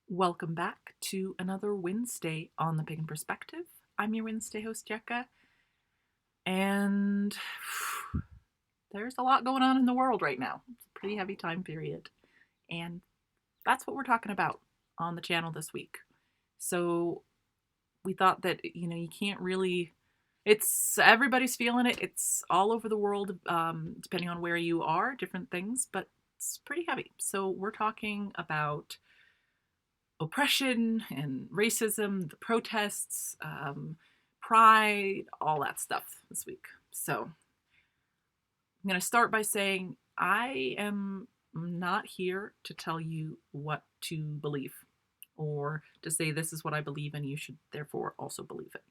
Welcome back to another Wednesday on the Pagan Perspective. I'm your Wednesday host, Yucca, and there's a lot going on in the world right now. It's a pretty heavy time period, and that's what we're talking about on the channel this week. So we thought that you can't really. It's everybody's feeling it. It's all over the world, depending on where you are. Different things, but it's pretty heavy. So we're talking about oppression and racism, the protests, pride, all that stuff this week. So I'm going to start by saying I am not here to tell you what to believe or to say this is what I believe and you should therefore also believe it.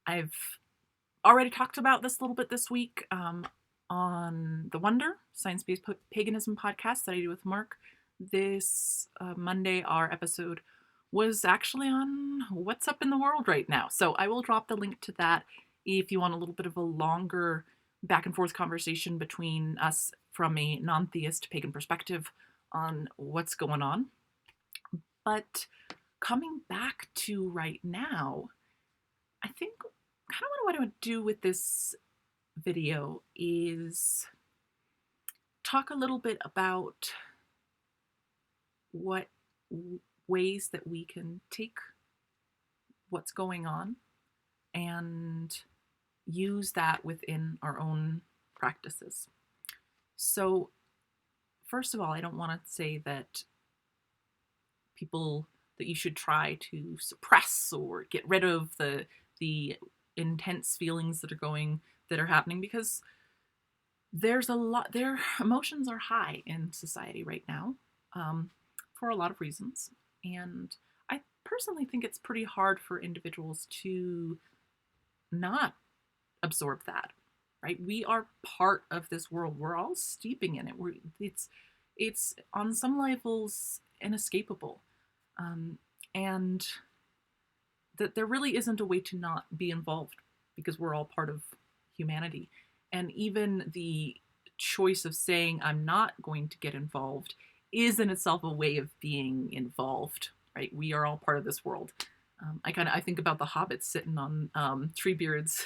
I've already talked about this a little bit this week on the Wonder Science-Based Paganism podcast that I do with Mark. This Monday, our episode was actually on what's up in the world right now. So I will drop the link to that if you want a little bit of a longer back and forth conversation between us from a non-theist pagan perspective on what's going on. But coming back to right now, I think kind of what I want to do with this video is talk a little bit about what ways that we can take what's going on and use that within our own practices. So, first of all, I don't want to say that you should try to suppress or get rid of the intense feelings that are happening, because their emotions are high in society right now, for a lot of reasons. And I personally think it's pretty hard for individuals to not absorb that, right? We are part of this world. We're all steeping in it. It's on some levels inescapable. And that there really isn't a way to not be involved because we're all part of humanity. And even the choice of saying, I'm not going to get involved, is in itself a way of being involved, right? We are all part of this world. I think about the hobbits sitting on Treebeard's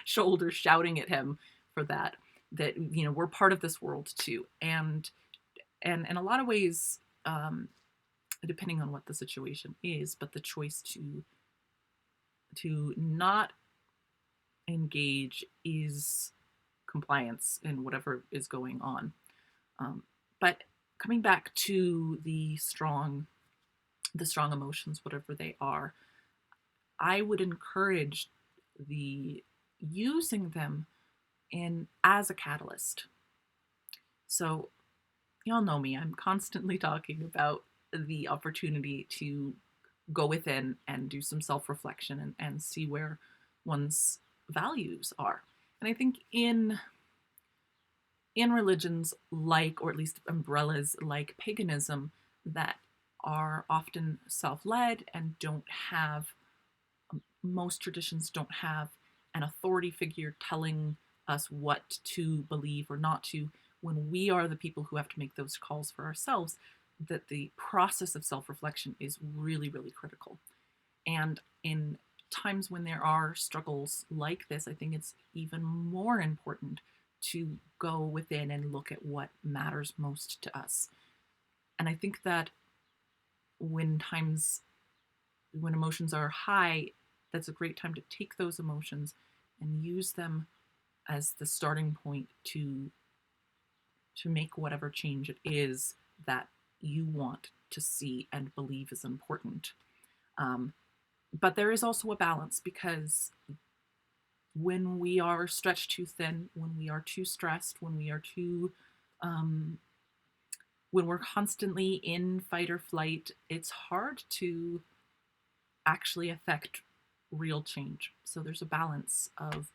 shoulders, shouting at him for that we're part of this world too. And in a lot of ways, depending on what the situation is, but the choice to not engage is compliance in whatever is going on. But coming back to the strong emotions, whatever they are, I would encourage the using them as a catalyst. So y'all know me, I'm constantly talking about the opportunity to go within and do some self-reflection and see where one's values are. And I think in religions like, or at least umbrellas like paganism, that are often self-led and most traditions don't have an authority figure telling us what to believe or not to, when we are the people who have to make those calls for ourselves, that the process of self-reflection is really, really critical. And in times when there are struggles like this, I think it's even more important to go within and look at what matters most to us. And I think that when emotions are high, that's a great time to take those emotions and use them as the starting point to make whatever change it is that you want to see and believe is important. But there is also a balance, because when we are stretched too thin, when we are too stressed, when we're constantly in fight or flight, it's hard to actually affect real change. So there's a balance of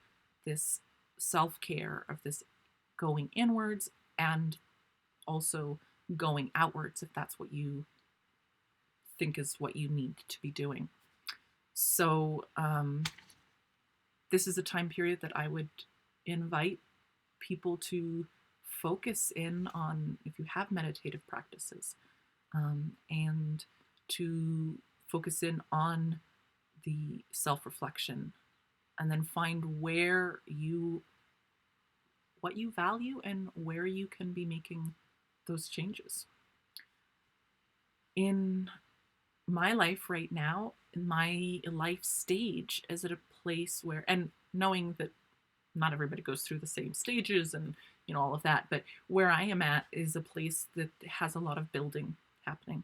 this self-care, of this going inwards, and also going outwards if that's what you think is what you need to be doing. So this is a time period that I would invite people to focus in on, if you have meditative practices, and to focus in on the self-reflection and then find what you value and where you can be making those changes. In my life right now, my life stage is at a place where, and knowing that not everybody goes through the same stages and all of that, but where I am at is a place that has a lot of building happening,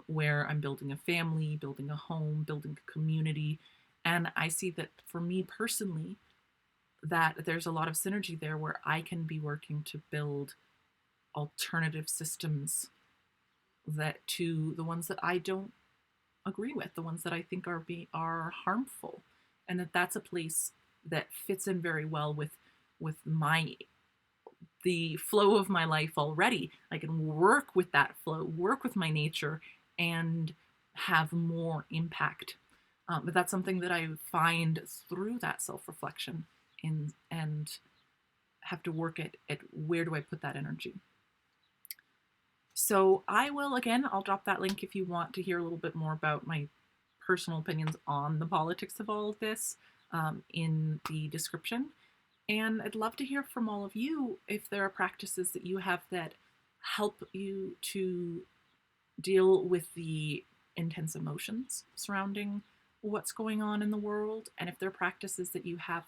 where I'm building a family, building a home, building a community. And I see that for me personally, that there's a lot of synergy there where I can be working to build alternative systems that to the ones that I don't agree with, the ones that I think are harmful, and that's a place that fits in very well with my the flow of my life already. I can work with that flow, work with my nature, and have more impact. But that's something that I find through that self-reflection and have to work at where do I put that energy. So I'll drop that link if you want to hear a little bit more about my personal opinions on the politics of all of this, in the description. And I'd love to hear from all of you if there are practices that you have that help you to deal with the intense emotions surrounding what's going on in the world, and if there are practices that you have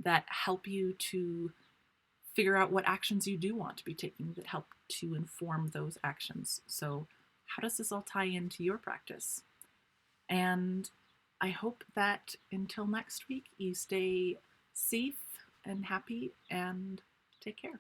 that help you to figure out what actions you do want to be taking that help to inform those actions. So, how does this all tie into your practice? And I hope that until next week, you stay safe and happy and take care.